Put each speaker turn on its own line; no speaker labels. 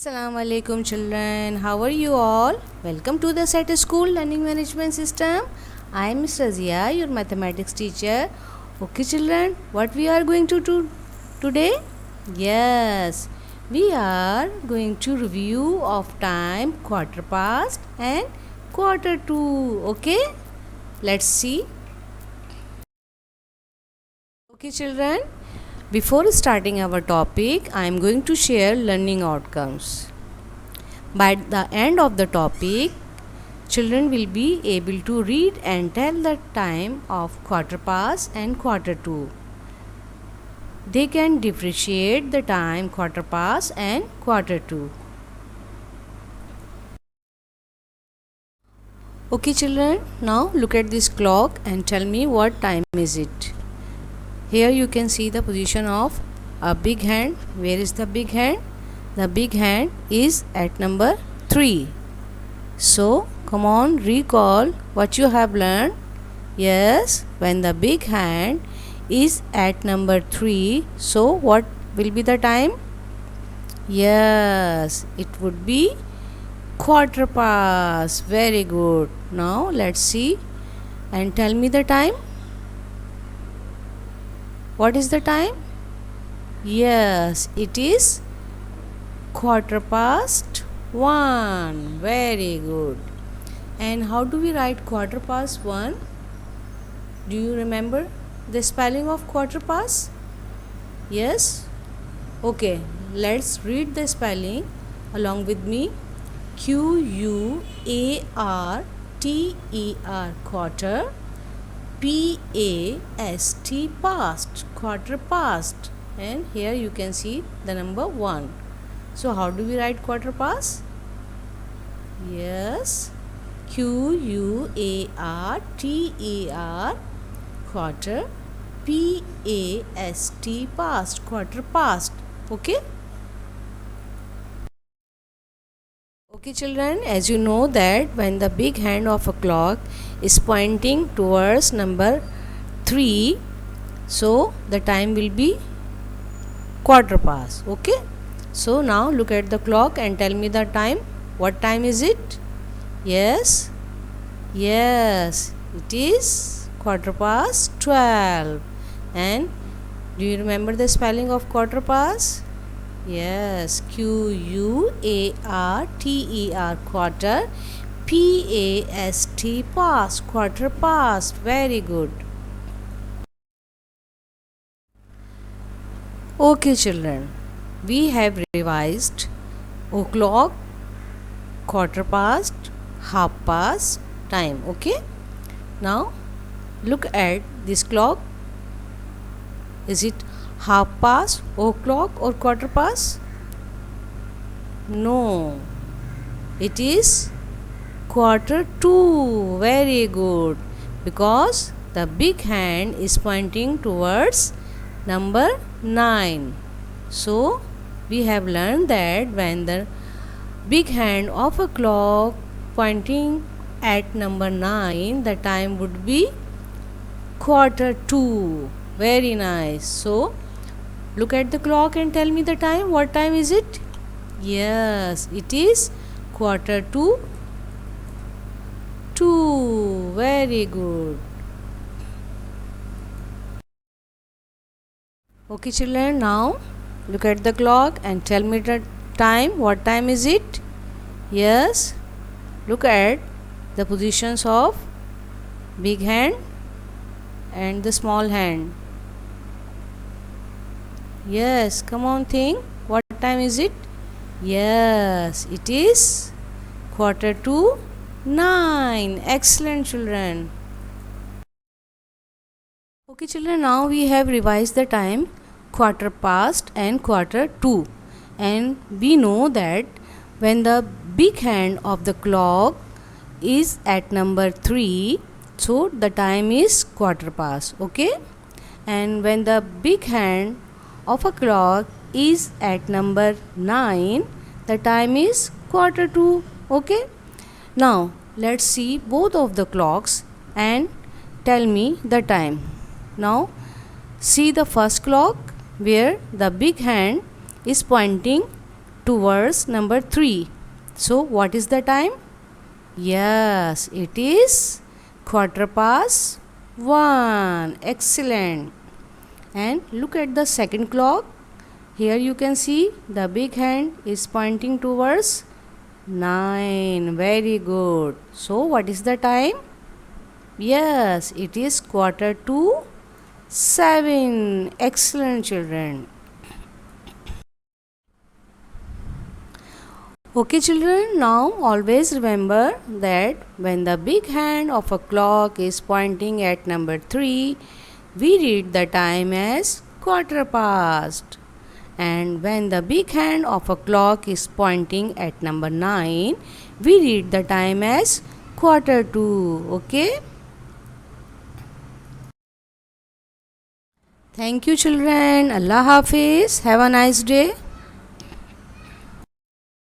Assalamu alaikum children. How are you all? Welcome to the Set School Learning Management System. I am Ms. Razia, your mathematics teacher. Okay children, what we are going to do today? Yes, we are going to review of time quarter past and quarter to. Okay, let's see. Okay children, before starting our topic, I am going to share learning outcomes. By the end of the topic, children will be able to read and tell the time of quarter past and quarter to. They can differentiate the time quarter past and quarter to. Okay children, now look at this clock and tell me what time is it. Here you can see the position of a big hand. Where is the big hand? The big hand is at number 3. So, come on, recall what you have learned. Yes, when the big hand is at number 3, so what will be the time? Yes, it would be quarter past. Very good. Now, let's see and tell me the time. What is the time? Yes, it is quarter past 1. Very good. And how do we write quarter past 1? Do you remember the spelling of quarter past? Yes? Okay, let's read the spelling along with me. Q-U-A-R-T-E-R, quarter. P-A-S-T, past, quarter past. And here you can see the number 1. So how do we write quarter past? Yes, Q-U-A-R-T-E-R, quarter. P-A-S-T, past, quarter past. Okay? Okay children, as you know that when the big hand of a clock is pointing towards number 3, so the time will be quarter past. Okay? So now look at the clock and tell me the time. What time is it? Yes? Yes, it is quarter past 12. And do you remember the spelling of quarter past? Yes, Q-U-A-R-T-E-R, quarter. P-A-S-T, past, quarter past. Very good. Okay children, we have revised o'clock, quarter past, half past time. Okay, now look at this clock. Is it half past, o'clock or quarter past? No, it is quarter to. Very good, because the big hand is pointing towards number 9. So we have learned that when the big hand of a clock pointing at number 9, the time would be quarter to. Very nice. So look at the clock and tell me the time. What time is it? Yes, it is quarter to 2. Very good. Okay children, now look at the clock and tell me the time. What time is it? Yes, look at the positions of big hand and the small hand. Yes, come on, think. What time is it? Yes, it is quarter to 9. Excellent children. Okay children, now we have revised the time quarter past and quarter to, and we know that when the big hand of the clock is at number 3, so the time is quarter past. Okay, and when the big hand of a clock is at number 9, the time is quarter to. Okay, now let's see both of the clocks and tell me the time. Now see the first clock where the big hand is pointing towards number 3. So what is the time? Yes, it is quarter past 1. Excellent. And look at the second clock. Here you can see the big hand is pointing towards 9. Very good. So what is the time? Yes, it is quarter to 7. Excellent, children. Okay, children, now always remember that when the big hand of a clock is pointing at number 3, we read the time as quarter past. And when the big hand of a clock is pointing at number 9, we read the time as quarter to. Okay? Thank you, children. Allah Hafiz. Have a nice day.